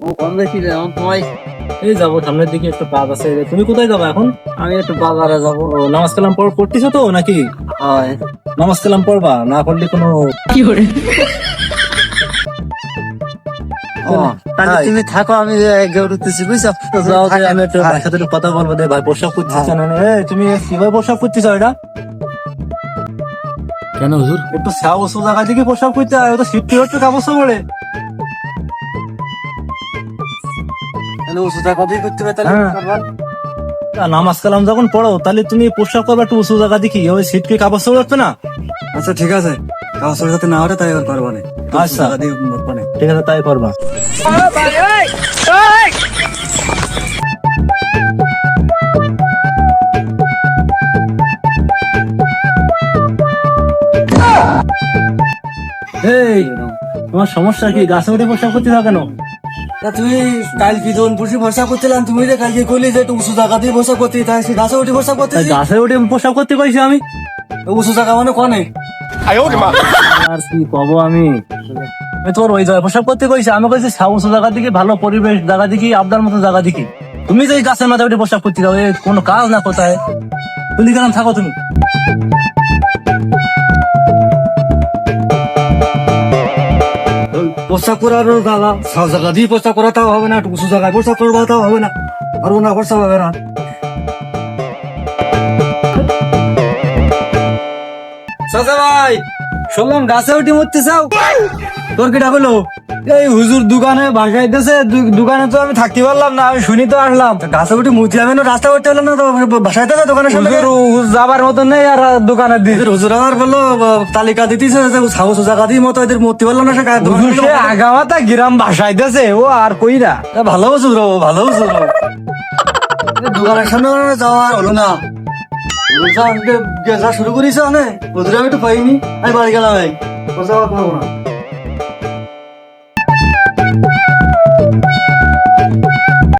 ও কম বেশি এখন তোমায় এই যাবো সামনের দিকে একটু কাজ আছে। তুমি কোথায় যাবো এখন? আমি একটু বাজারে যাবো। ও, নামাজ কালাম পড়তেছো তো নাকি? হয়। নামাজ কালাম পড়বা না পড়লে কোনো ও তাহলে হাই। তুমি থাকো, আমি গেউড়তেছি বুঝছো। যাও যে আমি একটু ভাইয়ের সাথে একটু কথা বলবো। দে ভাই প্রস্রাব করছিস না? তুমি কিভাবে প্রস্রাব করছিস এটা? কেন হুজুর? একটু ছাও উঁচু জায়গা থেকে প্রস্রাব করতে হয়, ও তো শীত হচ্ছে কাপড় পড়ে। তাহলে উঁচু জায়গা দিয়ে করতে হবে তাহলে হ্যাঁ। করবা। নামাজ কালাম যখন পড়ো তাহলে তুমি প্রস্রাব করবে একটু উঁচু জায়গা দেখি, ওই শীত কি কাপড় উঠবে না? আচ্ছা ঠিক আছে, কাগজের সাথে না হলে তাই আর পারবা না। আচ্ছা। টাকা দিয়ে মরবা না। ঠিক আছে তাই করবা। এই তোমার সমস্যা কি? গাছে উঠে প্রস্রাব করতে থাকো কেন? তা তুমি কালকে যখন বসে বসা করছিলাম, তুমি যে কালকে কইলি যে একটু উঁচু জায়গা দিয়ে বসা করতে, তাই সে গাছে উঠে বসা করতে। তাই গাছে উঠে প্রস্রাব করতে পারছি আমি? উঁচু জায়গা মানে কনে? আর কি কব আমি? আমি তোমার ওই জায়গায় প্রস্রাব করতে কইছি? আমি কইছি উঁচু জায়গা দিকে, ভালো পরিবেশ জায়গা দেখি, আপনার মতো জায়গা দেখি। তুমি যে এই গাছের মাথায় উঠে প্রস্রাব করতে যাও, এ কোনো কাজ না কোথায়? তুমি কেন থাকো তুমি? বসা করারও দাদা সব জায়গা দিয়ে বসা করা তাও হবে না, একটু উঁচু জায়গায় বসা করবা তাও হবে না, আর ওনা বসা হবে না। চাচা ভাই, শুনলাম গাছে উঠে মরতে চাও? তোর কিটা হলো? এই হুজুর দোকানে বাসায় দিতেছে, দোকানে তো আমি থাকতে পারলাম না, আমি শুনি তো আসলাম। গাছে উঠে মুতি আমি না, রাস্তা উঠতে হলো না তো বাসায় দিতে দোকানের সামনে যাবার মতন নেই, আর দোকানে দিতে হুজুর আমার বললো তালিকা দিতেছে সাহস জায়গা দিয়ে মতো এদের মরতে পারলাম না। সে আগামাতা গ্রাম বাসায় দিতেছে, ও আর কই না। ভালো হুজুর, ভালো হুজুর। দোকানের সামনে যাওয়ার হলো না। গেছা শুরু করিস, হুজুর আমি একটু পাইনি, আমি বাড়ি গেলাম। ভাই